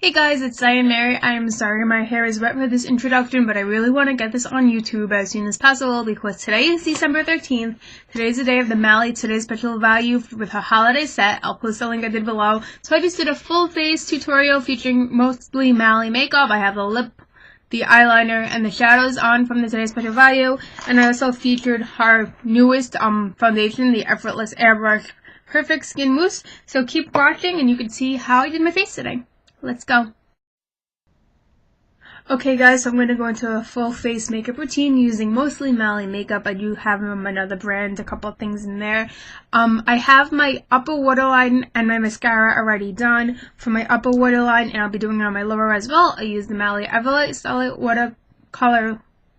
Hey guys, it's Eyeliner. I am sorry my hair is wet for this introduction, but I really want to get this on YouTube as soon as possible because today is December 13th. Today's the day of the Mally Today's Special Value with her holiday set. I'll post the link I did below. So I just did a full face tutorial featuring mostly Mally makeup. I have the lip, the eyeliner, and the shadows on from the Today's Special Value. And I also featured her newest foundation, the Effortless Airbrush Perfect Skin Mousse. So keep watching and you can see how I did my face today. Let's go. Okay guys, so I'm going to go into a full face makeup routine using mostly Mally makeup. I do have another brand, a couple of things in there. I have my upper waterline and my mascara already done for my upper waterline, and I'll be doing it on my lower as well. I use the Mally Everlight Solid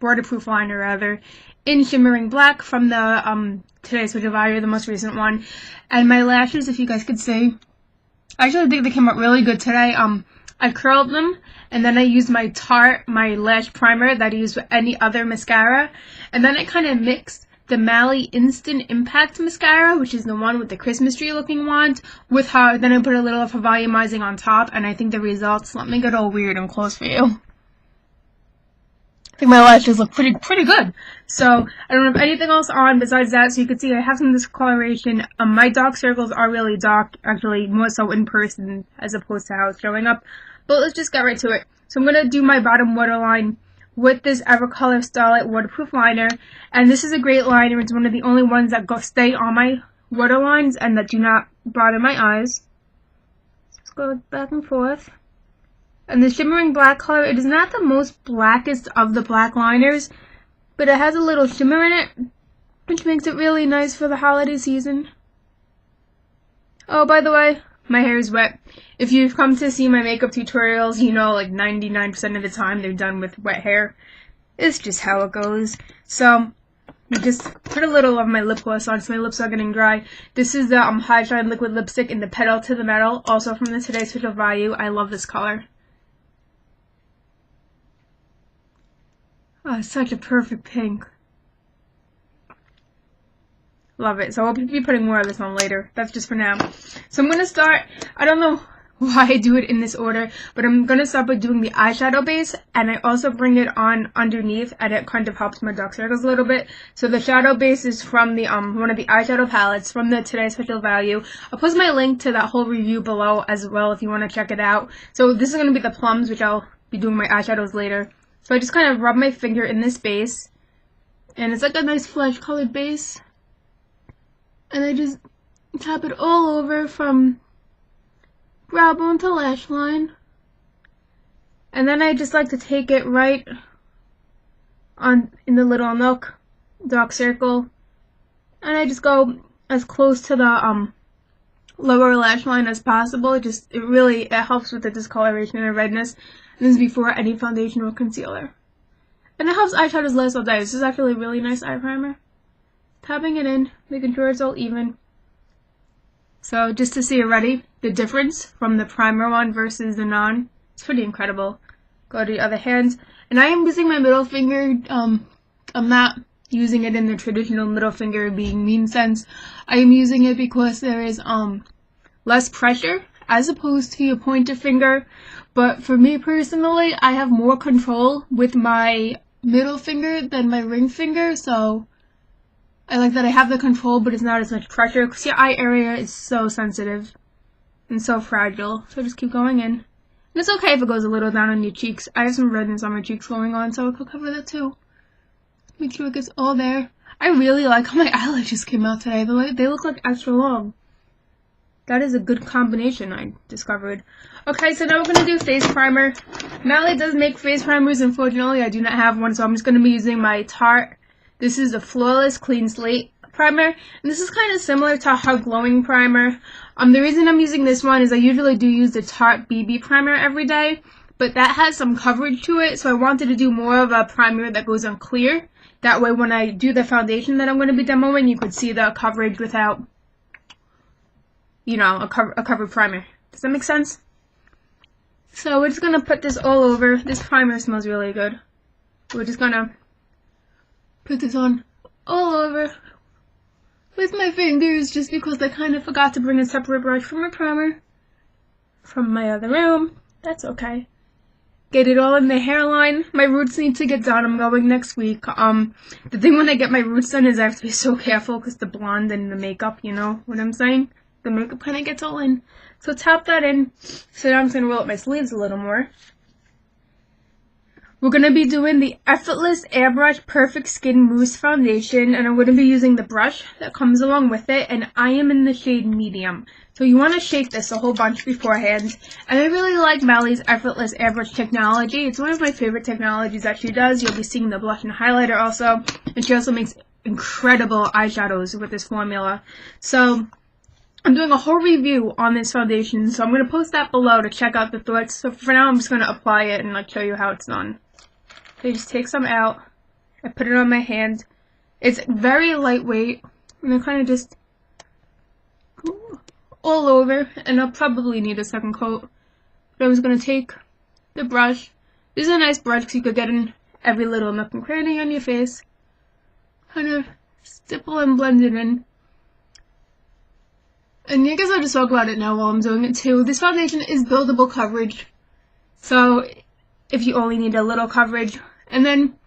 Waterproof liner rather, in shimmering black from the Today's Special Value, the most recent one. And my lashes, if you guys could see, I actually think they came out really good today. I curled them, and then I used my Tarte, my lash primer that I use with any other mascara, and then I kind of mixed the Mally Instant Impact mascara, which is the one with the Christmas tree looking wand, with her. Then I put a little of her volumizing on top, and I think the results, let me get all weird and close for you. I think my lashes look pretty good. So I don't have anything else on besides that. So you can see I have some discoloration. My dark circles are really dark, actually more so in person as opposed to how it's showing up. But let's just get right to it. So I'm going to do my bottom waterline with this Evercolor Starlight Waterproof Liner. And this is a great liner. It's one of the only ones that stay on my waterlines and that do not bother my eyes. Just go back and forth. And the shimmering black color, it is not the most blackest of the black liners, but it has a little shimmer in it, which makes it really nice for the holiday season. Oh, by the way, my hair is wet. If you've come to see my makeup tutorials, you know like 99% of the time they're done with wet hair. It's just how it goes. So, I just put a little of my lip gloss on so my lips are getting dry. This is the High Shine Liquid Lipstick in the Pedal to the Metal, also from the Today's Special Value. I love this color. Oh, it's such a perfect pink. Love it. So I'll be putting more of this on later. That's just for now. So I'm going to start, I don't know why I do it in this order, but I'm going to start by doing the eyeshadow base, and I also bring it on underneath, and it kind of helps my dark circles a little bit. So the shadow base is from the one of the eyeshadow palettes from the Today's Special Value. I'll post my link to that whole review below as well if you want to check it out. So this is going to be the plums, which I'll be doing my eyeshadows later. So I just kind of rub my finger in this base, and it's like a nice flesh colored base, and I just tap it all over from brow bone to lash line, and then I just like to take it right on in the little nook, dark circle, and I just go as close to the lower lash line as possible. It really helps with the discoloration and the redness. And this is before any foundation or concealer. And it helps eyeshadows last all day. This is actually a really nice eye primer. Tapping it in, making sure it's all even. So just to see already the difference from the primer one versus the non, it's pretty incredible. Go to the other hand. And I am using my middle finger. I'm not using it in the traditional middle finger being mean sense. I am using it because there is less pressure as opposed to your pointer finger. But for me personally, I have more control with my middle finger than my ring finger, so I like that I have the control, but it's not as much pressure, because your eye area is so sensitive and so fragile. So just keep going in. And it's okay if it goes a little down on your cheeks. I have some redness on my cheeks going on, so I'll cover that too. Make sure it gets all there. I really like how my eyelashes came out today. They look like extra long. That is a good combination, I discovered. Okay, so now we're going to do face primer. Mally does make face primers. Unfortunately, I do not have one, so I'm just going to be using my Tarte. This is a Flawless Clean Slate primer. And this is kind of similar to her glowing primer. The reason I'm using this one is I usually do use the Tarte BB primer every day, but that has some coverage to it, so I wanted to do more of a primer that goes on clear. That way when I do the foundation that I'm going to be demoing, you could see the coverage without, you know, a covered primer. Does that make sense? So we're just going to put this all over. This primer smells really good. We're just going to put this on all over with my fingers, just because I kind of forgot to bring a separate brush for my primer from my other room. That's okay. Get it all in the hairline. My roots need to get done. I'm going next week. The thing when I get my roots done is I have to be so careful because the blonde and the makeup, you know what I'm saying? The makeup kind of gets all in. So tap that in. So now I'm just going to roll up my sleeves a little more. We're going to be doing the Effortless Airbrush Perfect Skin Mousse Foundation, and I'm going to be using the brush that comes along with it, and I am in the shade Medium. So you want to shake this a whole bunch beforehand, and I really like Mally's Effortless Airbrush technology. It's one of my favorite technologies that she does. You'll be seeing the blush and highlighter also, and she also makes incredible eyeshadows with this formula. So I'm doing a whole review on this foundation, so I'm going to post that below to check out the thoughts. So for now, I'm just going to apply it and show you how it's done. So you just take some out. I put it on my hand. It's very lightweight. And I kind of just go all over. And I'll probably need a second coat. But I'm just going to take the brush. This is a nice brush because you could get in every little nook and cranny on your face. Kind of stipple and blend it in. And I guess I'll just talk about it now while I'm doing it too. This foundation is buildable coverage. So if you only need a little coverage, and then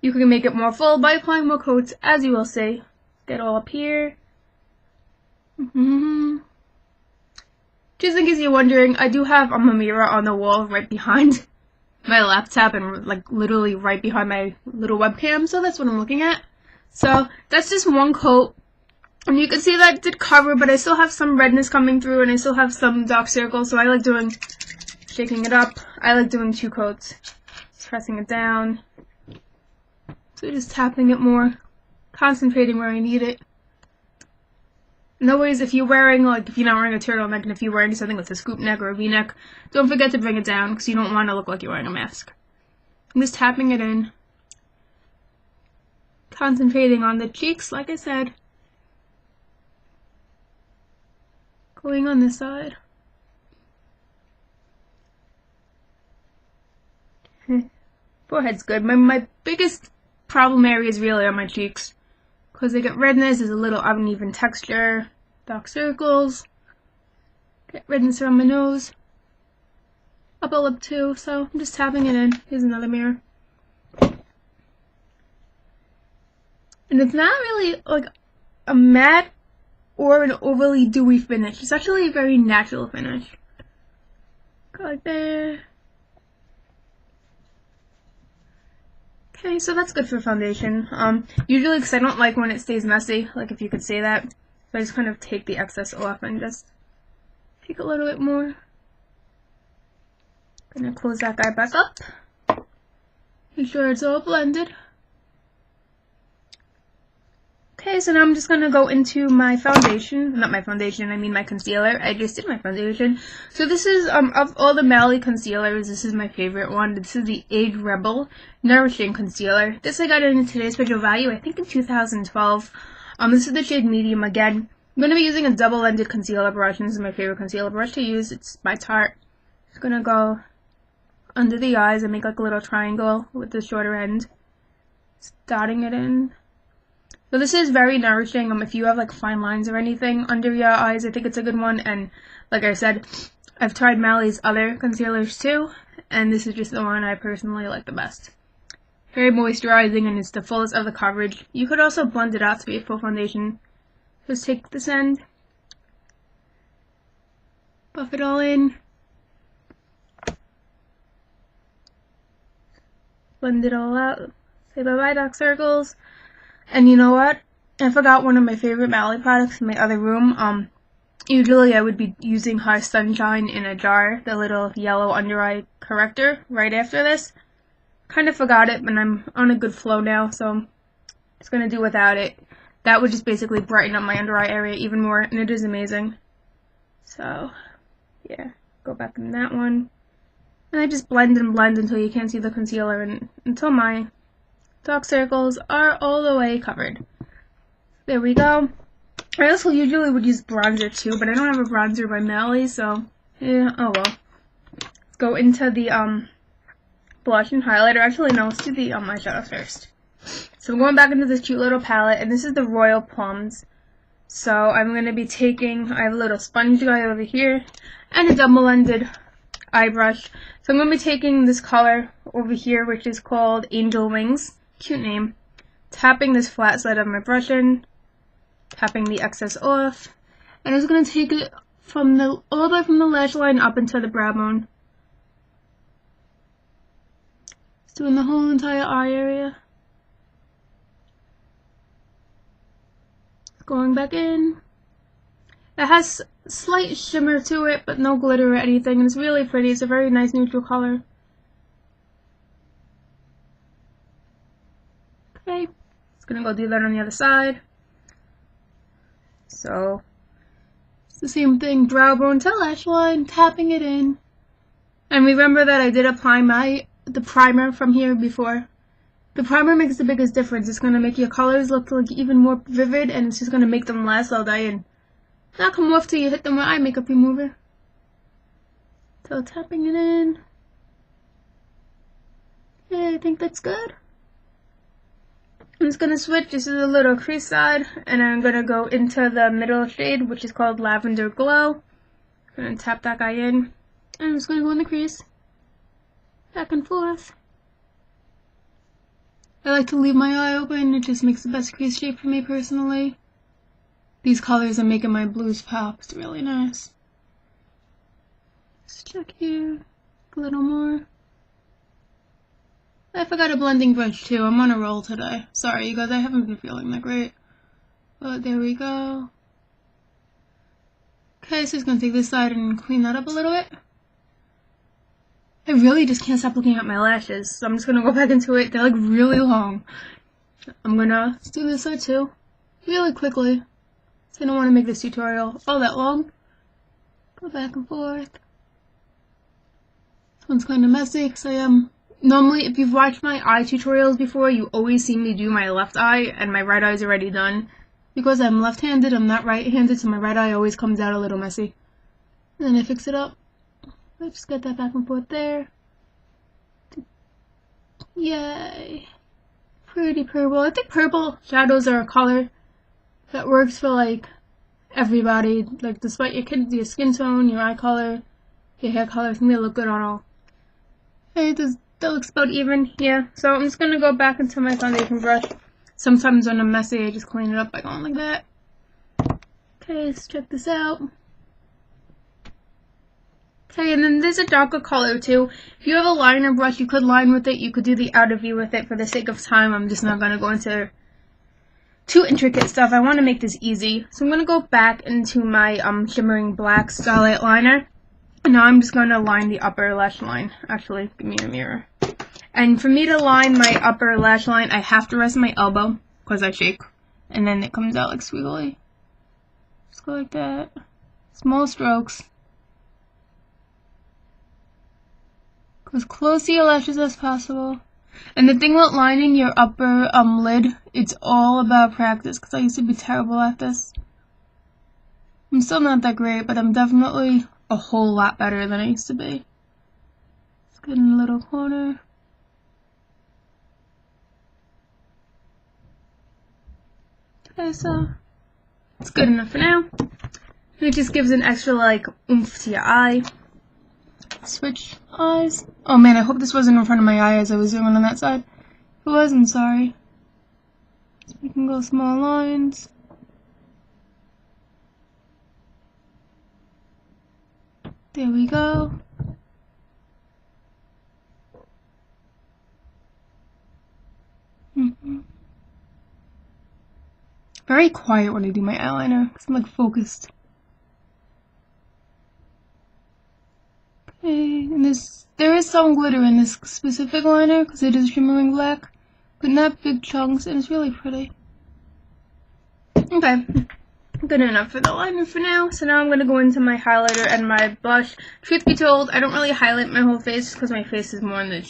you can make it more full by applying more coats, as you will see. Get all up here. Just in case you're wondering, I do have a mirror on the wall right behind my laptop and literally right behind my little webcam, so that's what I'm looking at. So that's just one coat. And you can see that it did cover, but I still have some redness coming through and I still have some dark circles, so I like shaking it up. I like doing 2 coats. Just pressing it down. So just tapping it more. Concentrating where I need it. And always, if you're wearing, if you're not wearing a turtleneck and if you're wearing something with a scoop neck or a v-neck, don't forget to bring it down because you don't want to look like you're wearing a mask. I'm just tapping it in. Concentrating on the cheeks, like I said. Going on this side. Forehead's good. My biggest problem area is really on my cheeks. Because they get redness, there's a little uneven texture, dark circles. Get redness around my nose. Upper lip too, so I'm just tapping it in. Here's another mirror. And it's not really a matte or an overly dewy finish. It's actually a very natural finish. Go like there. Okay, so that's good for foundation. Usually, because I don't like when it stays messy, if you could say that. So I just kind of take the excess off and just take a little bit more. Gonna close that guy back up. Make sure it's all blended. Okay, so now I'm just going to go into my foundation. Not my foundation, I mean my concealer. I just did my foundation. So this is, of all the Mally concealers, this is my favorite one. This is the Age Rebel Nourishing Concealer. This I got in today's special value, I think in 2012. This is the shade Medium again. I'm going to be using a double-ended concealer brush, and this is my favorite concealer brush to use. It's by Tarte. Just going to go under the eyes and make a little triangle with the shorter end. Just dotting it in. So this is very nourishing. If you have fine lines or anything under your eyes, I think it's a good one. And like I said, I've tried Mally's other concealers too, and this is just the one I personally like the best. Very moisturizing, and it's the fullest of the coverage. You could also blend it out to be a full foundation. Just take this end, buff it all in, blend it all out. Say bye-bye dark circles. And you know what? I forgot one of my favorite Mally products in my other room. Usually I would be using High Sunshine in a jar, the little yellow under eye corrector, right after this. Kind of forgot it, but I'm on a good flow now, so I'm just going to do without it. That would just basically brighten up my under eye area even more, and it is amazing. So, yeah, go back in that one. And I just blend and blend until you can't see the concealer, and until my dark circles are all the way covered. There we go. I also usually would use bronzer too, but I don't have a bronzer by Mally, so yeah, oh well. Let's go into the blush and highlighter. Actually, no, let's do the eyeshadow first. So I'm going back into this cute little palette, and this is the Royal Plums. So I'm going to be taking, I have a little sponge guy over here, and a double-ended Eyebrush. So I'm going to be taking this color over here, which is called Angel Wings. Cute name. Tapping this flat side of my brush in. Tapping the excess off. And I'm just going to take it from all the way from the lash line up into the brow bone. Just doing the whole entire eye area. Going back in. It has slight shimmer to it, but no glitter or anything, and it's really pretty. It's a very nice neutral color. Okay, just gonna go do that on the other side. So, it's the same thing, brow bone to lash line, tapping it in. And remember that I did apply the primer from here before. The primer makes the biggest difference. It's gonna make your colors look like even more vivid, and it's just gonna make them last all day and not come off till you hit them with eye makeup remover. So tapping it in. Yeah, I think that's good. I'm just going to switch. This is a little crease side, and I'm going to go into the middle shade, which is called Lavender Glow. I'm going to tap that guy in. And I'm just going to go in the crease. Back and forth. I like to leave my eye open. It just makes the best crease shape for me personally. These colors are making my blues pop. It's really nice. Just check here. A little more. I forgot a blending brush too. I'm on a roll today. Sorry you guys, I haven't been feeling that great. But there we go. Okay, so just gonna take this side and clean that up a little bit. I really just can't stop looking at my lashes, so I'm just gonna go back into it. They're like really long. I'm gonna do this side too. Really quickly. So I don't want to make this tutorial all that long. Go back and forth. This one's kind of messy because I am... Normally, if you've watched my eye tutorials before, you always see me do my left eye, and my right eye is already done. Because I'm left-handed, I'm not right-handed, so my right eye always comes out a little messy. And then I fix it up. I just get that back and forth there. Yay. Pretty purple. I think purple shadows are a color that works for, like, everybody. Like, despite your skin tone, your eye color, your hair color, it's gonna look good on all. Hey, that looks about even. Yeah, so I'm just gonna go back into my foundation brush. Sometimes when I'm messy, I just clean it up by going like that. Okay, let's check this out. Okay, and then there's a darker color too. If you have a liner brush, you could line with it. You could do the outer V with it. For the sake of time, I'm just not gonna go into too intricate stuff. I want to make this easy. So I'm going to go back into my shimmering black Starlight liner. And now I'm just going to line the upper lash line. Actually, give me a mirror. And for me to line my upper lash line, I have to rest my elbow because I shake. And then it comes out like squiggly. Just go like that. Small strokes. Go as close to your lashes as possible. And the thing with lining your upper lid, it's all about practice, because I used to be terrible at this. I'm still not that great, but I'm definitely a whole lot better than I used to be. Just get in a little corner. Okay, so it's good enough for now. And it just gives an extra, like, oomph to your eye. Switch eyes. Oh man, I hope this wasn't in front of my eye as I was zooming on that side. If it was, I'm sorry. So we can go small lines. There we go. Very quiet when I do my eyeliner because I'm like focused. Okay, and there is some glitter in this specific liner because it is shimmering black, but not big chunks, and it's really pretty. Okay, good enough for the liner for now. So now I'm going to go into my highlighter and my blush. Truth be told, I don't really highlight my whole face because my face is more on the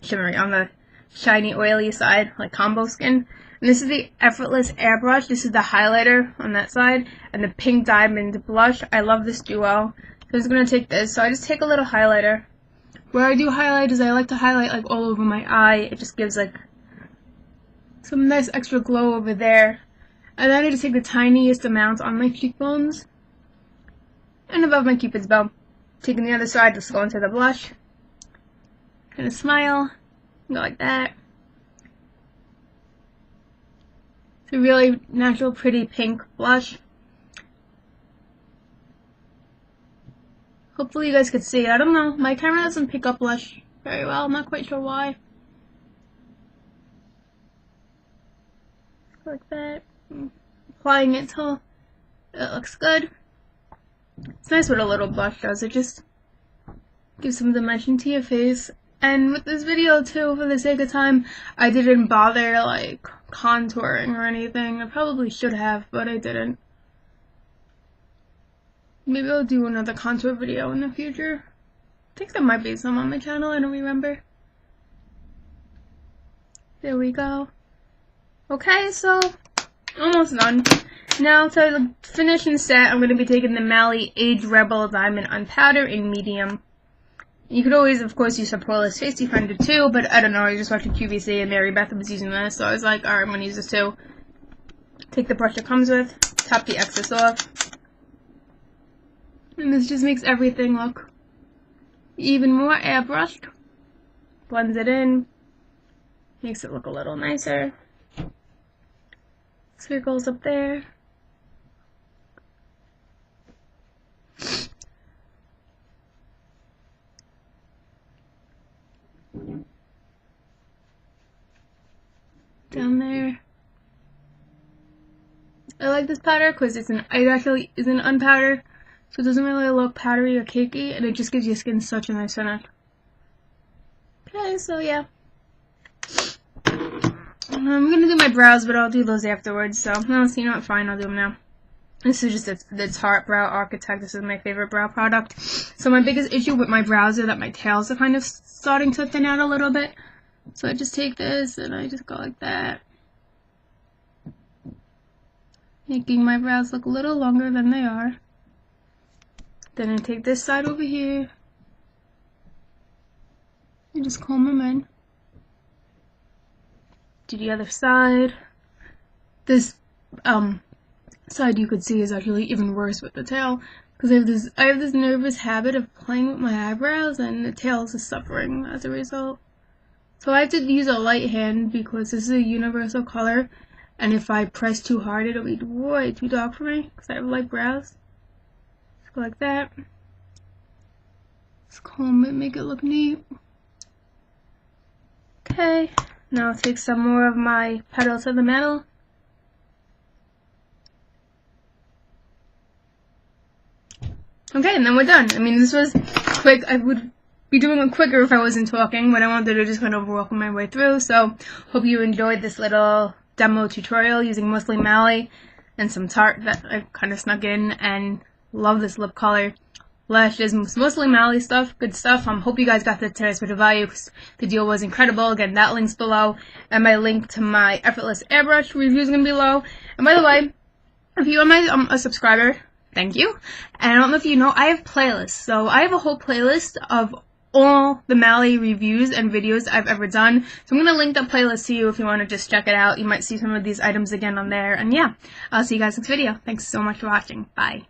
shimmery, on the shiny, oily side, like combo skin. And this is the Effortless Airbrush. This is the highlighter on that side, and the Pink Diamond blush. I love this duo. So I'm just going to take this. So I just take a little highlighter. Where I do highlight is I like to highlight like all over my eye. It just gives like some nice extra glow over there. And then I just take the tiniest amount on my cheekbones and above my cupid's bow. taking the other side, just go into the blush. Gonna smile, go like that. It's a really natural, pretty pink blush. Hopefully you guys could see it. I don't know, my camera doesn't pick up blush very well. I'm not quite sure why. Like that. Applying it till it looks good. It's nice what a little blush does. It just gives some dimension to your face. And with this video too, for the sake of time, I didn't bother like contouring or anything. I probably should have, but I didn't. Maybe I'll do another contour video in the future. I think there might be some on my channel, I don't remember. There we go. Okay, so almost done. Now to finish and set, I'm going to be taking the Mally Age Rebel Diamond Unpowder in medium. You could always, of course, use a poreless face defender too, but I don't know, I was just watching QVC and Mary Beth was using this, so I was like, alright, I'm going to use this too. Take the brush it comes with, tap the excess off, and this just makes everything look even more airbrushed. Blends it in, makes it look a little nicer. Circles up there. Down there. I like this powder because it actually is an unpowder, so it doesn't really look powdery or cakey, and it just gives your skin such a nice finish. Okay, so yeah. I'm gonna do my brows, but I'll do those afterwards, so no, you know what, fine, I'll do them now. This is just the Tarte Brow Architect. This is my favorite brow product. So my biggest issue with my brows are that my tails are kind of starting to thin out a little bit. So I just take this and I just go like that, making my brows look a little longer than they are. Then I take this side over here and just comb them in. To the other side. This side you could see is actually even worse with the tail, because I have this nervous habit of playing with my eyebrows, and the tail is suffering as a result. So I have to use a light hand because this is a universal color, and if I press too hard it'll be way too dark for me because I have light brows. Just go like that. Just comb it, make it look neat. Okay. Now I'll take some more of my Pedal to the Metal. Okay, and then we're done. I mean, this was quick. I would be doing it quicker if I wasn't talking, but I wanted to just kind of walk my way through. So, hope you enjoyed this little demo tutorial using mostly Mally and some Tarte that I kind of snuck in, and love this lip color. Lashes, mostly Mally stuff, good stuff. Hope you guys got the today's bit of value because the deal was incredible. Again, that link's below, and my link to my Effortless Airbrush review is going to be below. And by the way, if you are a subscriber, thank you. And I don't know if you know, I have playlists. So I have a whole playlist of all the Mally reviews and videos I've ever done. So I'm going to link that playlist to you if you want to just check it out. You might see some of these items again on there. And yeah, I'll see you guys next video. Thanks so much for watching. Bye.